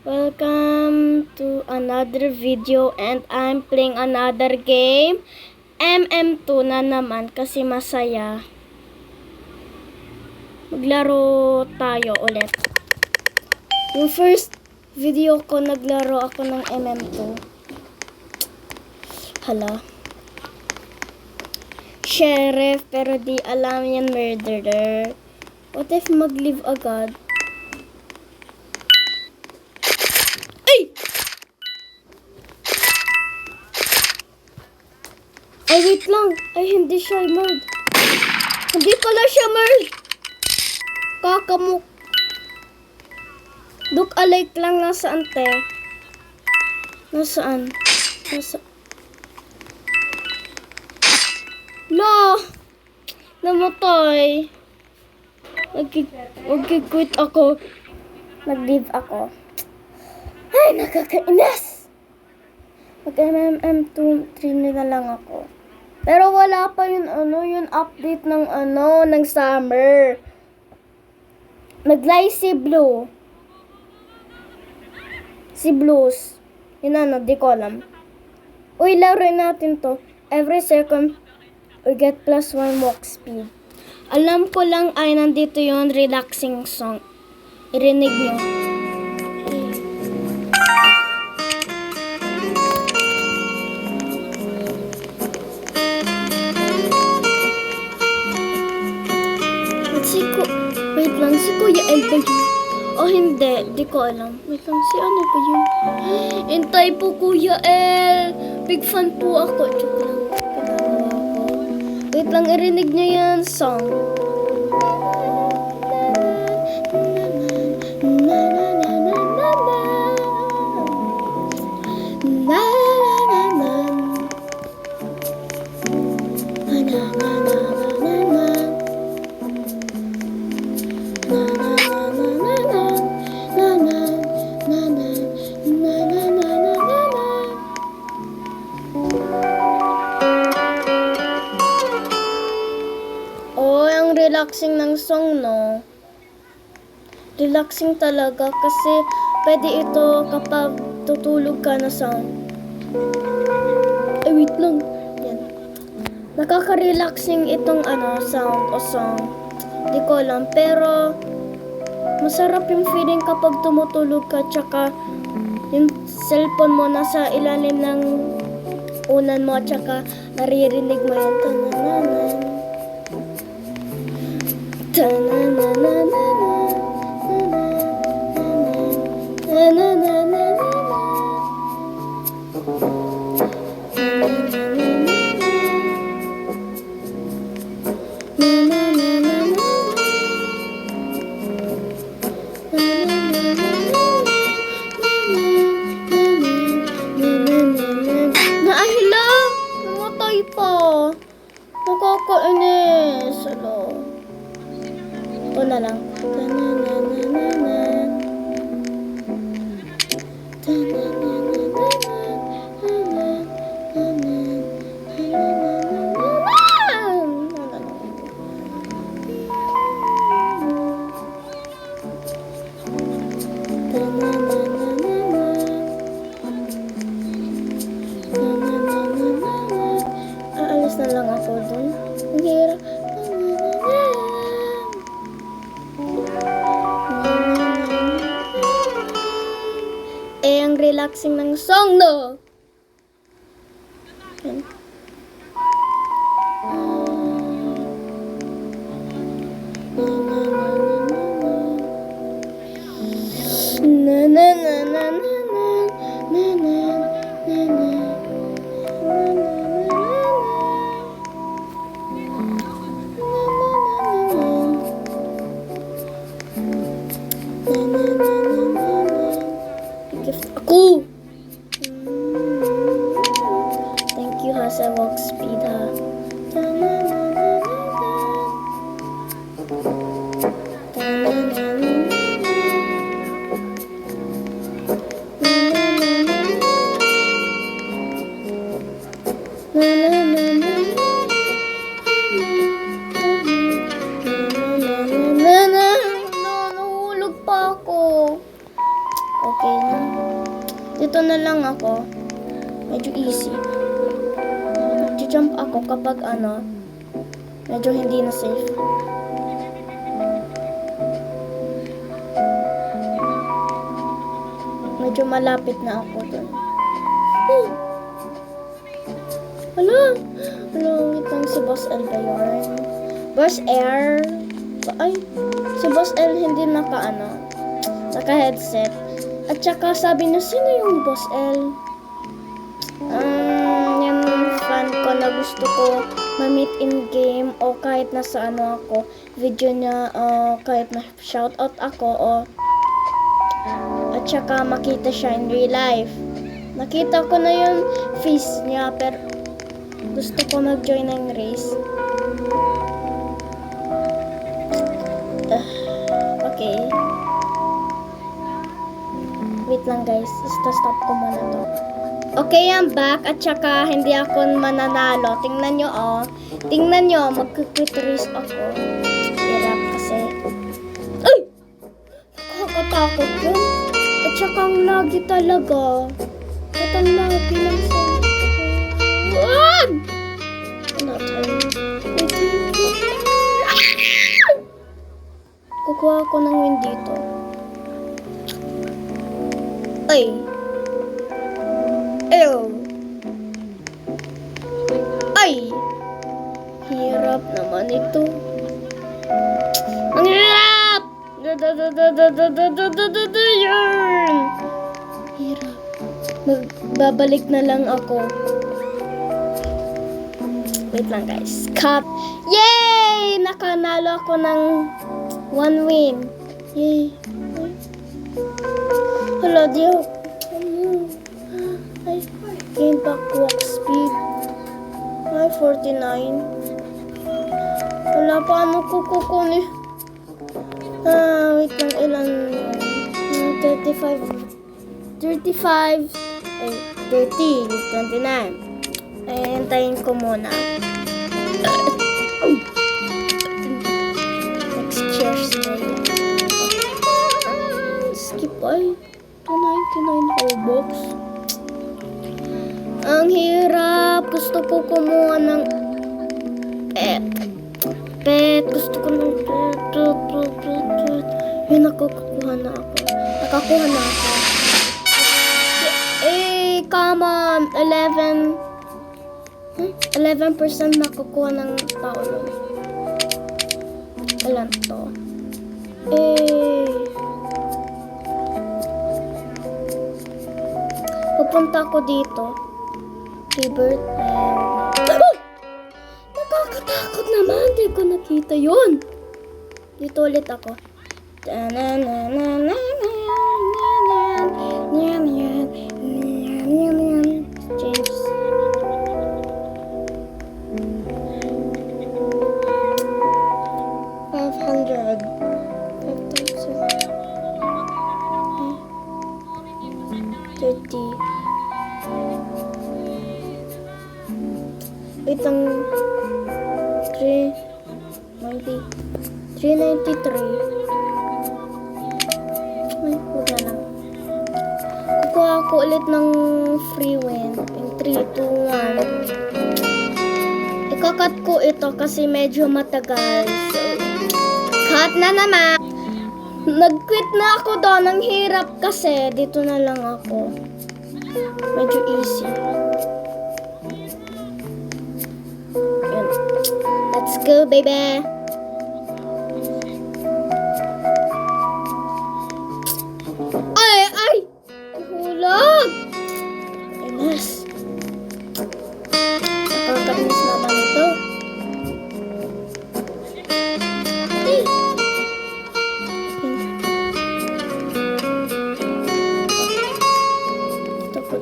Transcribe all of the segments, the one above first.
Welcome to another video and I'm playing another game. MM2 na naman kasi masaya. Maglaro tayo ulit. Yung first video ko naglaro ako ng MM2. Hala. Sheriff pero di alam yan murderer. What if mag-live agad? Ay, wait lang. Ay, hindi siya murd. Hindi pala siya murd. Kakamuk. Look-alike lang. Nasaan, te? Nasaan? No! Namatay. Nag-quit ako. Nag-leave ako. Ay, nakakainis! Mag-MM2 na lang ako. Pero wala pa yung yung update ng ng summer. Nag-live si Blue. Si Blues. Yun di ko alam. Uy, laruin natin to. Every second, we get +1 walk speed. Alam ko lang ay nandito yung relaxing song. Irinig nyo. Wait lang, si Kuya El ba yun? O hindi, di ko alam. Wait lang, si ano ba yun? Hintay po Kuya El! Big fan po ako. Joke lang. Pinagawa ko. Wait lang, irinig niyo yan song. Relaxing ng song, no? Relaxing talaga kasi pwede ito kapag tutulog ka na sound. Ay, wait lang. Yan. Nakaka-relaxing itong sound o song. Di ko alam. Pero, masarap yung feeling kapag tumutulog ka tsaka yung cellphone mo nasa ilalim ng unan mo tsaka naririnig mo yung tanananan. Naahila! Namatay pa! Nakakainis! Hello. Ito na lang. Aalis na lang ako dun. Ang hirap. Ang relaxing ng song, no? Na na na na na na na na na. Gift ako! Thank you ha sa walk speed ha. Nahulog pa ako. Okay na. Dito na lang ako. Medyo easy. Jump ako kapag medyo hindi na safe. Medyo malapit na ako dun. Hala, wait lang, si Boss L ba yun? Boss Air? Ay, si Boss L hindi naka-headset. At saka sabi niya, sino yung Boss L? Yan fan ko na gusto ko ma-meet in game o kahit nasa ako, video niya, kahit na shoutout ako at saka makita siya in real life. Nakita ko na yung face niya pero gusto ko mag-join ng race. Okay. Wait lang guys, stop ko muna to. Okay, I'm back at saka hindi ako mananalo. Tingnan nyo, Tingnan nyo, mag-quit race ako. Hirap kasi. Ay! Nakakatakot yun. At saka ang lagi talaga. At ang lagi lang sa... Wag! Kukuha ako ng win dito. Ay! Ew! Ay! Hirap naman ito. Ang hirap! Yarn! Hirap. Babalik na lang ako. Wait lang guys. Cut! Yay! Nakanalo ako ng 1 win. Yay! Hala, Dio. Game back walk speed. Ay, 49. Wala pa ko kukunin. Wait lang, ilan? 35. 30, 29. Hintayin ko muna. Next cheers tayo. Skip ay. 299 Robux. Ang hirap. Gusto ko kumuha ng pet. Gusto ko ng pet. Yun, nakakuha na ako. Come on. 11% nakukuha ng tao nun. Ilan to? Pupunta ako dito. Rebirth and... Nakakatakot naman. Hindi ko nakita yun. Dito ulit ako. Change. Wait lang. 393. Ay, wag na lang. Kukuha ako ulit ng free win. In 3, 2, 1. Ikakat ko ito kasi medyo matagal. So, cut na naman. Nag-quit na ako doon. Ang hirap kasi. Dito na lang ako. Medyo easy. Yun. Let's go, baby. Ay! Hulog! Inas. Nakakainis naman ito.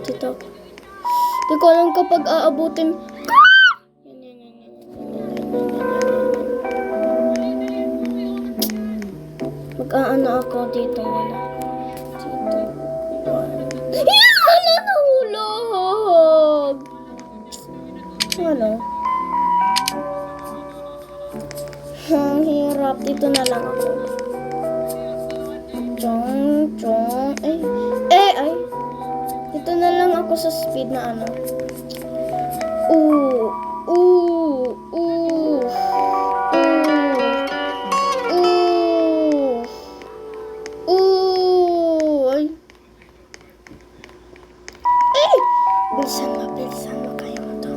Dito. Di ko alam kapag aabutin. Mag-aano ako dito muna. Hala, nahulog! Ano? Ang hirap. Dito na lang ako. Chong. Ay. Dito ako sa speed na ano. Ooh. Ooh. Ooh. Ooh. Ooh. Ay. Eh! Bilisan mo kayo mo to.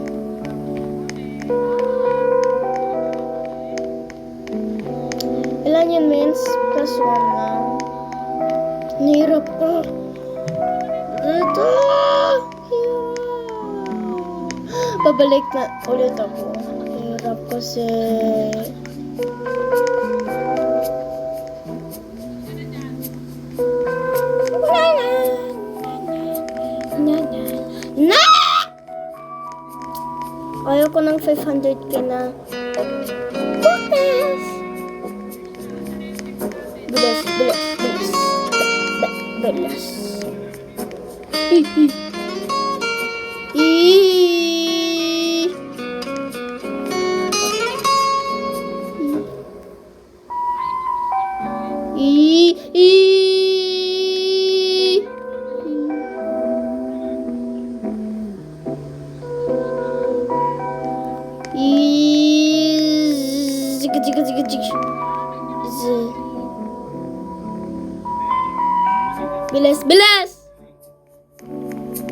Ilan yun, Mins? +1 lang. Nahirap ko. Ito! Pabalik na ulit ako. Nahirap kasi. Na! Ayaw ko ng 500k na. Bilis. Bilis. Bilis!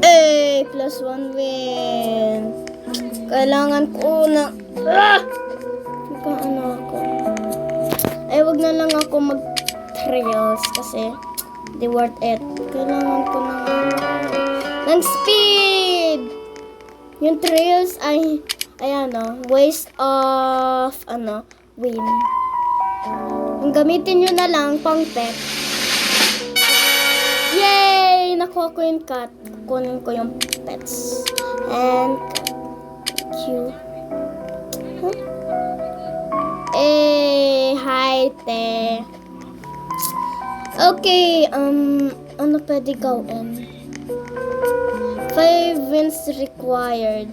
Eh, +1 win. Kailangan ko na... Ano ako? Ay, wag na lang ako mag-trails kasi di worth it. Kailangan ko ng speed! Yung trails ay waste of, win. Ang gamitin nyo na lang pang pet. Yay! Nakuha ko yung cat. Kunin ko yung pets. And cat. Cute. Huh? Hi, te. Okay, ano pwede gawin? 5 wins required.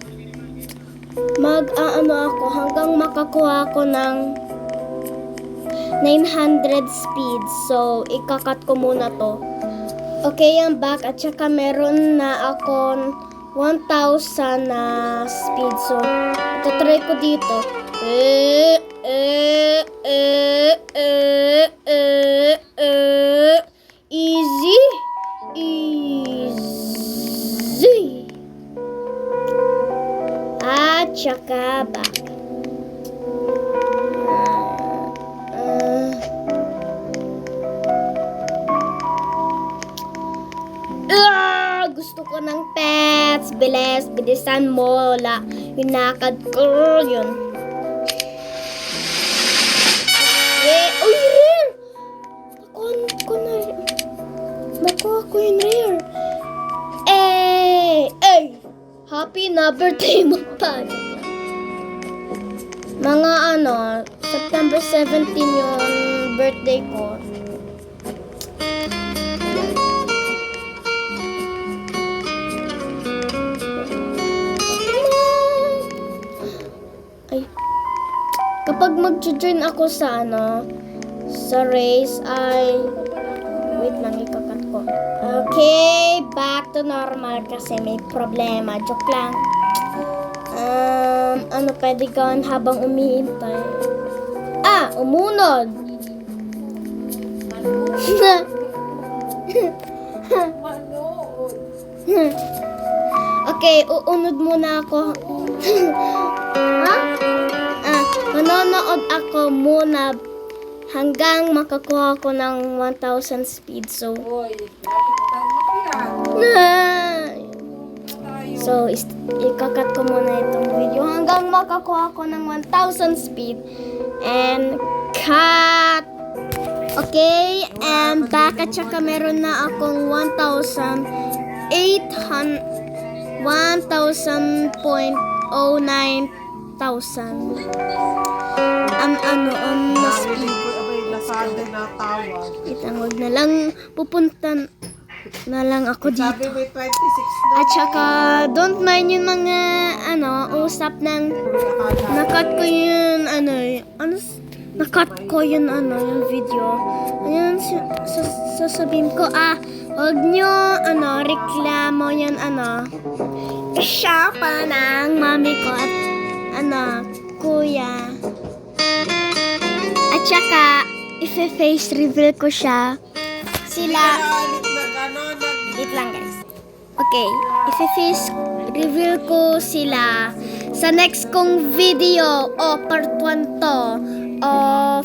Ako hanggang makakuha ko ng 900 speed. So, ikakat ko muna to. Okay, I'm back. At saka meron na akong 1,000 na speed. So, itatry ko dito. Easy. At saka back. Gusto ko ng pets. Bilisan mo. Hinakad ko yun. Uy, rare! Nakuha ko yung rare. Happy na birthday mo pa. Mga September 17 yung birthday ko. Kapag mag-join ako sa race ay wait lang, ikakat ko. Okay, back to normal kasi may problema. Joke lang. Pwede gawin habang umihintay? Umunod. Okay, uunod muna ako. Manonood ako muna hanggang makakuha ko ng 1,000 speed. So, ikakat ko muna itong video hanggang makakuha ko ng 1,000 speed. And cut! Okay, and back at saka meron na akong 1,000.09,000 na speed. Wag na lang pupunta na lang ako dito. At saka don't mind yung mga usap ng nakat ko yun nakat ko yun yung video. Ayun, sasabihin ko Huwag nyo, reklamo yan, siya pa ng mami ko at, kuya. At saka, face reveal ko siya. Sila, wait lang guys. Okay, face reveal ko sila sa next kong video, part 1 to, of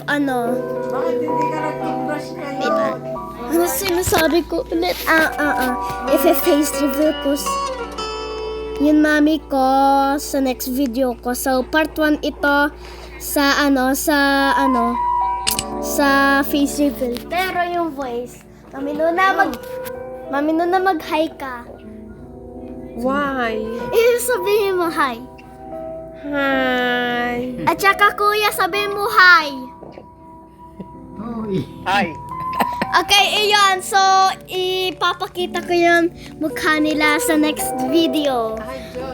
Bakit hindi ka nag-toothbrush wait ngayon? lang. Ano sinasabi ko ulit? Face reveal ko yung mami ko sa next video ko. So, part 1 ito sa sa face reveal. Pero yung voice, mami nuna mag-hi ka. Why? Sabihin mo hi. Hi. At saka kuya, sabihin mo hi. Hi. Okay, iyon. So, ipapakita ko yung mukha nila sa next video.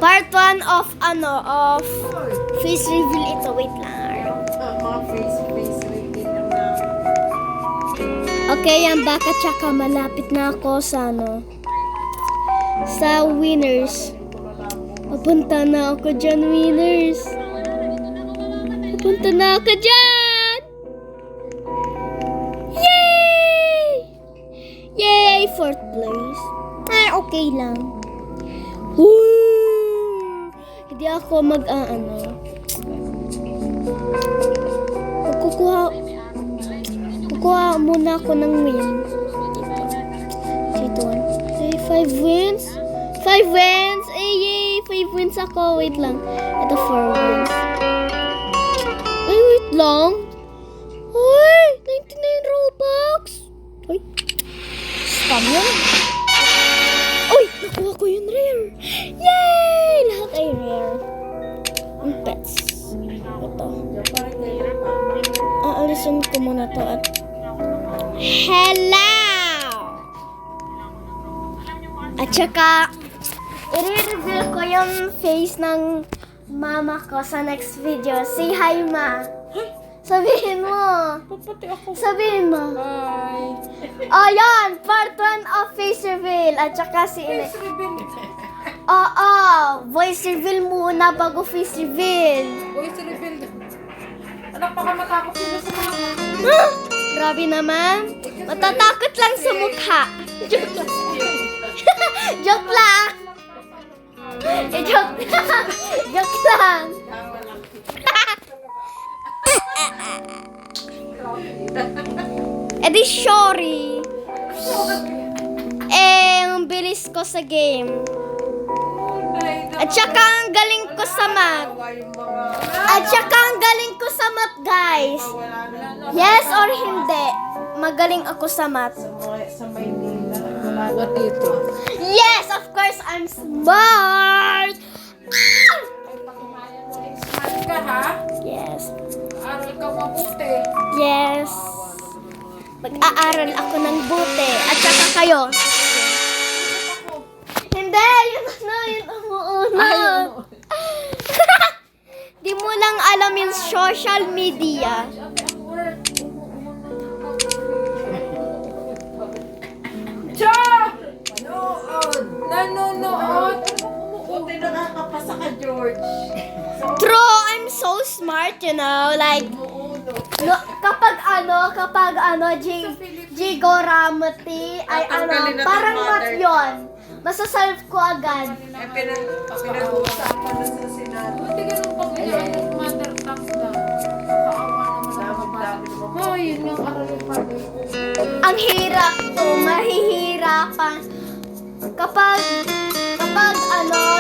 Part 1 of face reveal ito. Wait lang. Mga face reveal na. Okay, yan baka tsaka malapit na ako sa sa winners. Papunta na ako dyan, winners. Papunta na ako dyan! Yay! Yay! 4th place. Ay, okay lang. Woo! Hindi ako kukuha muna ako ng win. Dito. 5 wins. 5 wins! Ay, yay! 5 wins ako. Wait lang. Ito 4 wins. Ay, wait lang. Ay, 99 Robux. Ay, scam yan. Uy, nakuha ko yung rare. Yay! Lahat ay rare. Ang pets. Ito. Aalisin ko muna to at hello! At saka, i-reveal ko yung face ng mama ko sa next video. Say hi, ma. Sabihin mo. Papati ako. Sabihin mo. Hi. Ayan, part 1 of face reveal. At saka si Face reveal. voice reveal muna bago face reveal. Voice reveal. Anak, baka matakot sila sa mga. Grabe naman. Matatakot lang sa mukha. Joke lang. Joke lang. Joke lang. Joke lang. Edi sorry. Ang bilis ko sa game. At saka ang galing ko sa math. At saka ang galing ko sa math, guys. Yes or hindi? Magaling ako sa math. Sa Maynila. Wala na dito. Yes, of course, I'm smart. Smart ka ha? Yes. Aral ka mabuti. Yes. Mag-aaral ako ng buti. At saka kayo. Hindi, yun umuuna. Di mo lang alam yung social media. Cha! Nanonood. Buti nakakapasa ka, George. True, I'm so smart, like, kapag Gigoramati, ay Tatanggalin na parang tong mat mother. yun. Masasolve ko agad. Pinag-uusapan na sa Senado. Hindi ganun pag mother tongue na. Oh, yun yung aralin pa. Ang hirap to, mahihirapan. Kapag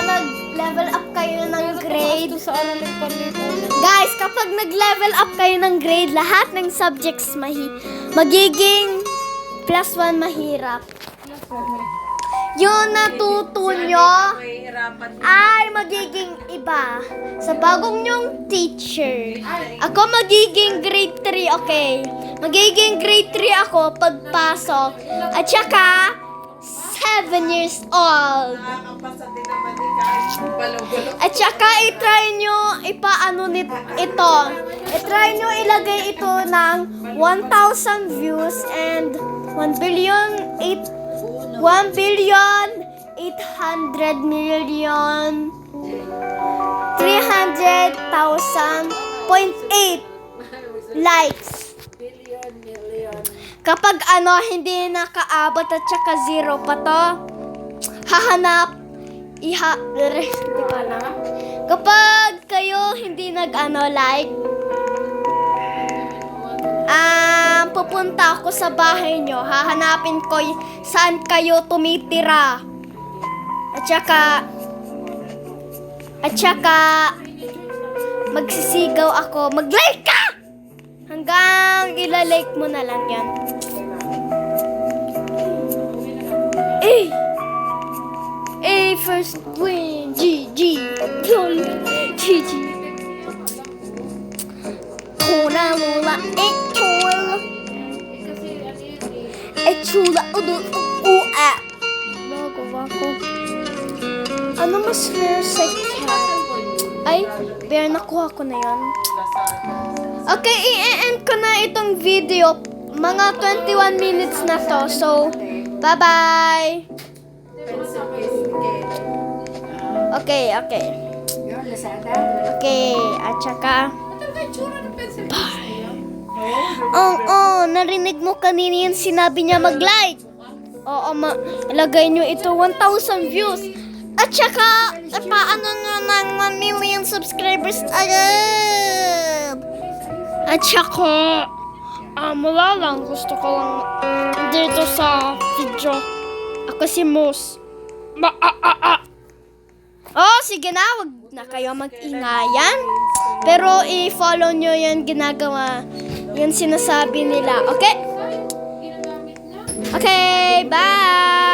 nag-level up kayo ng grade. Sa aralin pa rin. Guys, kapag nag-level up kayo ng grade, lahat ng subjects magiging +1 mahirap. Yung natuto nyo ay magiging iba sa bagong nyong teacher. Ako magiging grade 3, okay? Magiging grade 3 ako pagpasok. At saka, 7 years old. Nakakapasa din naman ni kahit balong-balong. At saka i-try nyo i-try nyo ilagay ito ng 1,000 views and 1 billion 800 million 300,000.8 likes. Kapag hindi nakaabot at saka zero pa to, hahanap, di ko alam. Kapag kayo hindi like, pupunta ako sa bahay nyo, hahanapin ko saan kayo tumitira. At saka, magsisigaw ako, mag-like ka! Hanggang ilalike mo na lang yan. First win, GG, GG. Tuna mula, chula. Chula, ua. Nagawa ko. Ano mas rare sa cat? Ay, bear, nakuha ko na yan. Okay, i-end ko na itong video. Mga 21 minutes na to. So, bye-bye. Okay. Okay, at saka, narinig mo kanina yung sinabi niya mag-like. Oo, ilagay nyo ito 1,000 views. At saka, paano nyo ng 1 million subscribers agad? At saka, wala lang. Gusto ko lang dito sa video. Ako si Moose. Oh, sige na. Wag na kayo mag-ingayan. Pero i-follow nyo yan ginagawa. Yan sinasabi nila. Okay? Okay, bye!